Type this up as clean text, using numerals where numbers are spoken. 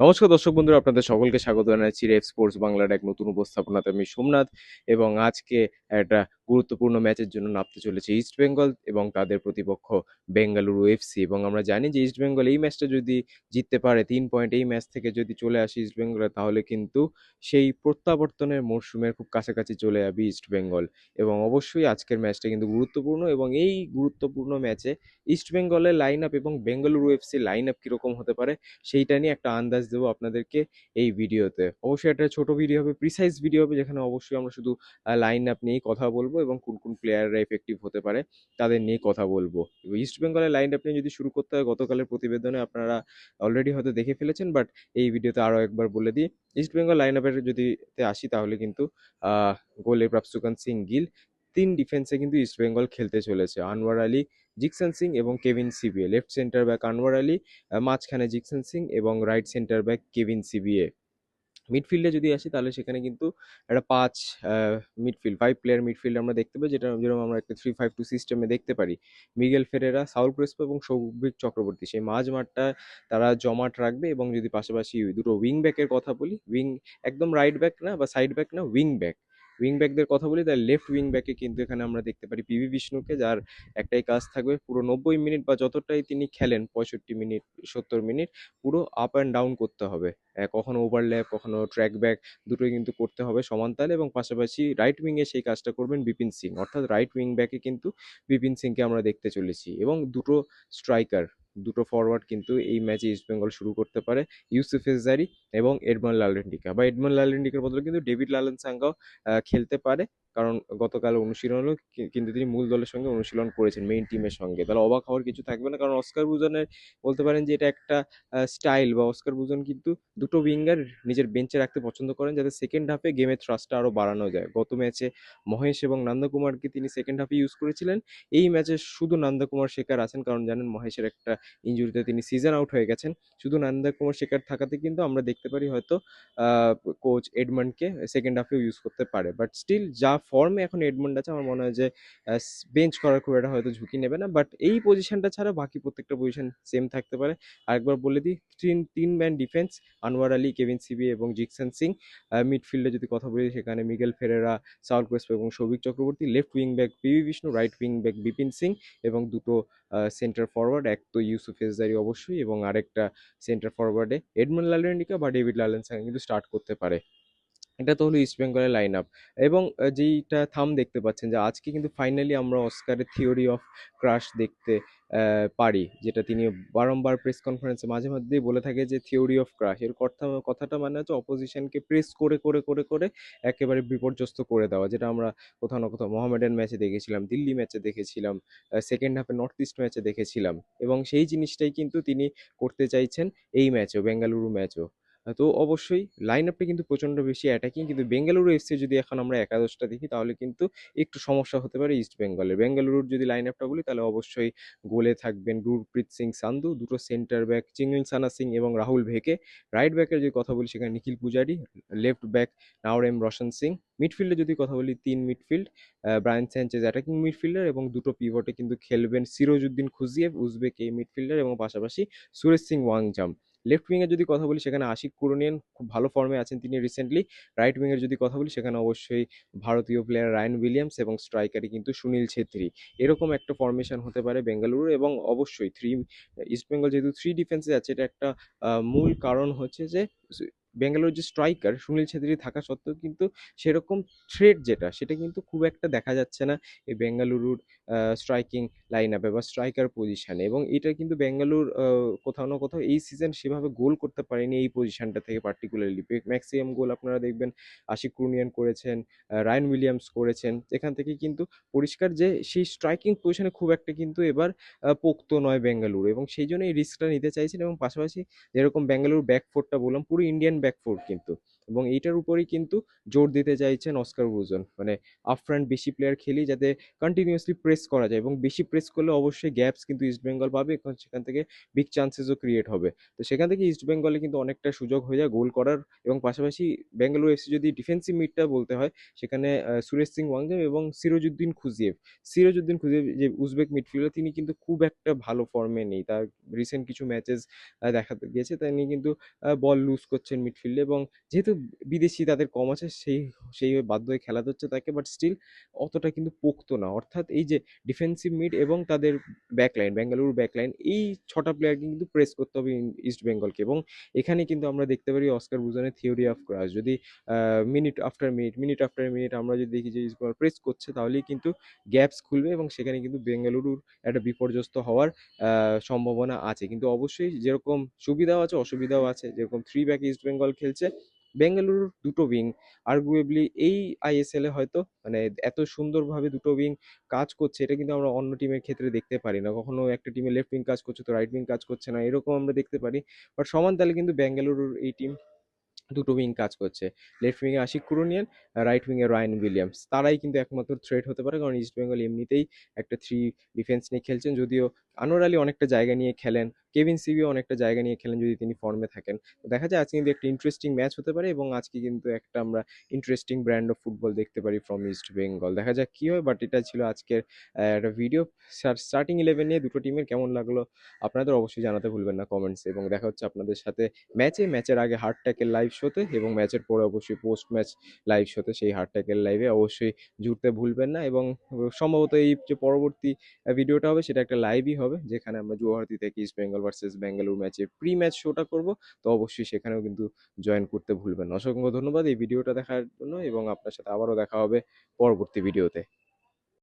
নমস্কার দর্শক বন্ধুরা, আপনাদের সকলকে স্বাগত জানাচ্ছি রেফ স্পোর্টস বাংলার এক নতুন উপস্থাপনাতে। আমি সোমনাথ এবং আজকে একটা গুরুত্বপূর্ণ ম্যাচের জন্য নামতে চলেছে ইস্ট বেঙ্গল এবং তাদের প্রতিপক্ষ বেঙ্গালুরু এফসি। এবং আমরা জানি যে ইস্ট বেঙ্গল এই ম্যাচটা যদি জিততে পারে, 3 পয়েন্ট এই ম্যাচ থেকে যদি চলে আসে ইস্ট বেঙ্গলে, তাহলে কিন্তু সেই প্রত্যাবর্তনের মরশুমের খুব কাছাকাছি চলে যাবে ইস্ট বেঙ্গল। এবং অবশ্যই আজকের ম্যাচটা কিন্তু গুরুত্বপূর্ণ, এবং এই গুরুত্বপূর্ণ ম্যাচে ইস্ট বেঙ্গলের লাইন আপ এবং বেঙ্গালুরু এফসির লাইন আপ কীরকম হতে পারে সেইটা নিয়ে একটা আন্দাজ দেবো আপনাদেরকে এই ভিডিওতে। অবশ্যই একটা ছোট ভিডিও হবে, প্রিসাইজ ভিডিও হবে, যেখানে অবশ্যই আমরা শুধু লাইন আপ নিয়েই কথা বলবো এবং কোন কোন প্লেয়াররা এফেক্টিভ হতে পারে তাদের নিয়ে কথা বলবো। ইস্ট বেঙ্গলের লাইন আপ নিয়ে যদি শুরু করতে হয়, গতকালের প্রতিবেদনে আপনারা অলরেডি হয়তো দেখে ফেলেছেন, বাট এই ভিডিওতে আরও একবার বলে দিই। ইস্ট বেঙ্গল লাইন আপের যদি আসি, তাহলে কিন্তু আহ, গোলে প্রাপসুকান সিং গিল, তিন ডিফেন্সে কিন্তু ইস্ট বেঙ্গল খেলতে চলেছে। আনোয়ার আলী, জিকসন সিং এবং Kevin Sibille. Left center back Anwar Ali, মাঝখানে জিকসন সিং এবং right center back Kevin Sibille. মিডফিল্ডে যদি আসি, তাহলে সেখানে কিন্তু একটা পাঁচ মিডফিল্ড 5 প্লেয়ার মিডফিল্ড আমরা দেখতে পাই, যেটা যেরকম আমরা একটা 3-5-2 সিস্টেমে দেখতে পারি। মিগেল ফেরেরা, সাউল ক্রেসপো এবং সৌভিক চক্রবর্তী সেই মাঝ মাঠটা তারা জমাট রাখবে। এবং যদি পাশাপাশি দুটো উইং ব্যাকের কথা বলি, একদম রাইট ব্যাক না বা সাইড ব্যাক না, উইং ব্যাকদের কথা বলি, তার লেফট উইং ব্যাকে কিন্তু এখানে আমরা দেখতে পারি পিভি বিষ্ণুকে, যার একটাই কাজ থাকবে পুরো 90 মিনিট বা যতটাই তিনি খেলেন, 65 মিনিট 70 মিনিট, পুরো আপ অ্যান্ড ডাউন করতে হবে। কখনো ওভারল্যাপ, কখনো ট্র্যাক ব্যাক, দুটোই কিন্তু করতে হবে সমানতালে। এবং পাশাপাশি রাইট উইংয়ে সেই কাজটা করবেন বিপিন সিং, অর্থাৎ রাইট উইং ব্যাকে কিন্তু বিপিন সিংকে আমরা দেখতে চলেছি। এবং দুটো স্ট্রাইকার, দুটো ফরওয়ার্ড কিন্তু এই ম্যাচে ইস্টবেঙ্গল শুরু করতে পারে, ইউসুফ এজারি এবং এডমন্ড লালরেন্ডিকা। বা এডমন্ড লালরেন্ডিকার বদলে কিন্তু ডেভিড লালেন সাঙ্গাও খেলতে পারে, কারণ গতকাল অনুশীলনেও কিন্তু তিনি মূল দলের সঙ্গে অনুশীলন করেছেন, মেইন টিমের সঙ্গে। তাহলে অবাক হওয়ার কিছু থাকবে না, কারণ অস্কার বুজনের বলতে পারেন যে এটা একটা স্টাইল, বা অস্কার বুজন কিন্তু দুটো উইঙ্গার নিজের বেঞ্চে রাখতে পছন্দ করেন, যাতে সেকেন্ড হাফে গেমের থ্রাস্টটা আরও বাড়ানো যায়। গত ম্যাচে মহেশ এবং নন্দকুমারকে তিনি সেকেন্ড হাফে ইউজ করেছিলেন। এই ম্যাচে শুধু নন্দকুমার শেখর আছেন, কারণ জানেন মহেশের একটা ইঞ্জুরিতে তিনি সিজন আউট হয়ে গেছেন। শুধু নন্দকুমার শেখর থাকাতে কিন্তু আমরা দেখতে পারি হয়তো কোচ এডমন্ডকে সেকেন্ড হাফেও ইউজ করতে পারে। বাট স্টিল যা ফর্মে এখন এডমন্ড আছে, আমার মনে হয় যে বেঞ্চ করার খুব একটা হয়তো ঝুঁকি নেবে না। বাট এই পজিশনটা ছাড়া বাকি প্রত্যেকটা পজিশন সেম থাকতে পারে। আরেকবার বলে দিই, তিন man defence, Anwar Ali, Kevin Sibille এবং জিকসন সিং। মিডফিল্ডে যদি কথা বলি, সেখানে মিগেল ফেরেরা, সাউল ক্রেসপো এবং Souvik Chakraborty. Left wing back PV Vishnu, right wing back Bipin Singh এবং দুটো সেন্টার ফরওয়ার্ড, এক তো ইউসুফ এজদারি অবশ্যই, এবং আরেকটা সেন্টার ফরওয়ার্ডে এডমন্ড লালরেন্ডিকা বা ডেভিড লালেন সাঙ্গা কিন্তু স্টার্ট করতে পারে। এটা তো হলো ইস্ট বেঙ্গলের লাইন আপ। এবং যেইটা থাম দেখতে পাচ্ছেন, যে আজকে কিন্তু ফাইনালি আমরা অস্কারের থিওরি অফ ক্রাশ দেখতে পারি, যেটা তিনি বারংবার প্রেস কনফারেন্সে মাঝে মধ্যেই বলে থাকে, যে থিওরি অফ ক্রাশ এর কথাটা মানে হচ্ছে অপোজিশনকে প্রেস করে করে করে করে একেবারে বিপর্যস্ত করে দেওয়া, যেটা আমরা কোথাও না কোথাও মোহামেডান ম্যাচে দেখেছিলাম, দিল্লি ম্যাচে দেখেছিলাম, সেকেন্ড হাফে নর্থ ইস্ট ম্যাচে দেখেছিলাম। এবং সেই জিনিসটাই কিন্তু তিনি করতে চাইছেন এই ম্যাচেও, বেঙ্গালুরু ম্যাচও। তো অবশ্যই লাইন আপটা কিন্তু প্রচণ্ড বেশি অ্যাটাকিং, কিন্তু বেঙ্গালুরু এফসি যদি এখন আমরা একাদশটা দেখি, তাহলে কিন্তু একটু সমস্যা হতে পারে ইস্ট বেঙ্গলের। বেঙ্গালুরুর যদি লাইন আপটা বলি, তাহলে অবশ্যই গোলে থাকবেন গুরপ্রীত সিং সান্ধু, দুটো সেন্টার ব্যাক চিংলিন সানা সিং এবং রাহুল ভেকে। রাইট ব্যাকের যদি কথা বলি, সেখানে নিখিল পূজারি। Left back Naorem Roshan Singh. মিডফিল্ডে যদি কথা বলি, তিন midfield, Brian Sanchez attacking midfielder, এবং দুটো পিভটে কিন্তু খেলবেন সিরোজউদ্দিন খুজিয়েভ, উজবেক এই মিডফিল্ডার, এবং পাশাপাশি সুরেশ সিং ওয়াংজাম। লেফট উইংয়ের যদি কথা বলি, সেখানে আশিক কুরুনিয়ান, খুব ভালো ফর্মে আছেন তিনি রিসেন্টলি। রাইট উইংয়ের যদি কথা বলি, সেখানে অবশ্যই ভারতীয় প্লেয়ার রায়ান উইলিয়ামস, এবং স্ট্রাইকারে কিন্তু সুনীল ছেত্রী। এরকম একটা ফরমেশন হতে পারে বেঙ্গালুরু। এবং অবশ্যই ইস্ট বেঙ্গল যেহেতু থ্রি ডিফেন্সে আছে, এটা একটা মূল কারণ হচ্ছে যে বেঙ্গালুরুর যে স্ট্রাইকার সুনীল ছেত্রী থাকা সত্ত্বেও কিন্তু সেরকম থ্রেট যেটা, সেটা কিন্তু খুব একটা দেখা যাচ্ছে না এই বেঙ্গালুরুর স্ট্রাইকিং লাইন আপে বা স্ট্রাইকার পজিশনে। এবং এটা কিন্তু বেঙ্গালুর কোথাও না কোথাও এই সিজন সেভাবে গোল করতে পারেনি এই পজিশনটা থেকে পার্টিকুলারলি। ম্যাক্সিমাম গোল আপনারা দেখবেন আশিক কুরনিয়ান করেছেন, রায়ান উইলিয়ামস করেছেন। এখান থেকে কিন্তু পরিষ্কার যে সেই স্ট্রাইকিং পজিশনে খুব একটা কিন্তু এবার পোক্ত নয় বেঙ্গালুরু, এবং সেই জন্য এই রিস্কটা নিতে চাইছেন। এবং পাশাপাশি যেরকম বেঙ্গালুরু ব্যাকফোরটা বললাম, পুরো ইন্ডিয়ান ব্যাকফোর কিন্তু, এবং এইটার উপরেই কিন্তু জোর দিতে চাইছেন অস্কার ব্রুজন, মানে আপ ফ্রন্ট বেশি প্লেয়ার খেলি যাতে কন্টিনিউয়াসলি প্রেস করা যায়, এবং বেশি প্রেস করলে অবশ্যই গ্যাপস কিন্তু ইস্টবেঙ্গল পাবে, এখন সেখান থেকে বিগ চান্সেসও ক্রিয়েট হবে। তো সেখান থেকে ইস্টবেঙ্গলে কিন্তু অনেকটা সুযোগ হয়ে যায় গোল করার। এবং পাশাপাশি বেঙ্গালুরু এফসি যদি ডিফেন্সিভ মিডটা বলতে হয়, সেখানে সুরেশ সিং ওয়াংজেম এবং সিরাজউদ্দিন খুজিয়েভ যে উজবেক মিডফিল্ডার, তিনি কিন্তু খুব একটা ভালো ফর্মে নেই। তার রিসেন্ট কিছু ম্যাচেস দেখাতে গিয়েছে তিনি কিন্তু বল লুজ করছেন মিডফিল্ডে, এবং যেহেতু বিদেশি তাদের কম আছে, সেই বাধ্য হয়ে খেলাতে হচ্ছে তাকে, বাট স্টিল অতটা কিন্তু পোক্ত না। অর্থাৎ এই যে ডিফেন্সিভ মিড এবং তাদের ব্যাকলাইন, বেঙ্গালুরু ব্যাকলাইন, এই ছটা প্লেয়ারকে কিন্তু প্রেস করতে হবে ইস্ট বেঙ্গলকে। এবং এখানে কিন্তু আমরা দেখতে পারি অস্কার ব্রুজনের থিওরি অফ ক্রাশ, যদি মিনিট আফটার মিনিট আমরা যদি দেখি যে ইস্ট বেঙ্গল প্রেস করছে, তাহলেই কিন্তু গ্যাপস খুলবে এবং সেখানে কিন্তু বেঙ্গালুরুর একটা বিপর্যস্ত হওয়ার সম্ভাবনা আছে। কিন্তু অবশ্যই যেরকম সুবিধাও আছে অসুবিধাও আছে, যেরকম থ্রি ব্যাক ইস্ট বেঙ্গল খেলছে, বেঙ্গালুরুর দুটো উইং আর্গুয়েবলি এই আইএসএল এ হয়তো, মানে এত সুন্দরভাবে দুটো উইং কাজ করছে, এটা কিন্তু আমরা অন্য টিমের ক্ষেত্রে দেখতে পারি না। কখনো একটা টিমে লেফট উইং কাজ করছে তো রাইট উইং কাজ করছে না, এরকম আমরা দেখতে পারি। বাট সমান তালে কিন্তু বেঙ্গালুরুর এই টিম দুটো উইং কাজ করছে, লেফট উইংয়ে আশিক কুরুনিয়ান, রাইট উইংয়ে রায়ান উইলিয়ামস, তারাই কিন্তু একমাত্র থ্রেট হতে পারে, কারণ ইস্ট বেঙ্গল এমনিতেই একটা থ্রি ডিফেন্স নিয়ে খেলছেন। যদিও আনোয়ার আলী অনেকটা জায়গা নিয়ে খেলেন, কেভিন সিবিও অনেকটা জায়গা নিয়ে খেলেন যদি তিনি ফর্মে থাকেন। তো দেখা যায় আজকে কিন্তু একটা ইন্টারেস্টিং ম্যাচ হতে পারে, এবং আজকে কিন্তু একটা আমরা ইন্টারেস্টিং ব্র্যান্ড অফ ফুটবল দেখতে পারি ফ্রম ইস্ট বেঙ্গল। দেখা যাক কি হয়, বাট এটা ছিল আজকের একটা ভিডিও। স্টার্টিং ইলেভেন নিয়ে দুটো টিমের কেমন লাগলো আপনাদের অবশ্যই জানাতে ভুলবেন না কমেন্টসে, এবং দেখা হচ্ছে আপনাদের সাথে ম্যাচের আগে হার্ট ট্যাকের লাইভ শোতে, এবং ম্যাচের পরে অবশ্যই পোস্ট ম্যাচ লাইভ শোতে। সেই হার্ট ট্যাকের লাইভে অবশ্যই জুড়তে ভুলবেন না, এবং সম্ভবত এই যে পরবর্তী ভিডিওটা হবে সেটা একটা লাইভই হবে, যেখানে আমরা গুয়াহাটি থেকে ইস্ট বেঙ্গল ভার্সেস বেঙ্গালুরু ম্যাচের প্রি ম্যাচ শোটা করব। তো অবশ্যই সেখানেও কিন্তু জয়েন করতে ভুলবেন না। অসংখ্য ধন্যবাদ এই ভিডিওটা দেখার জন্য, এবং আপনার সাথে আবারও দেখা হবে পরবর্তী ভিডিওতে।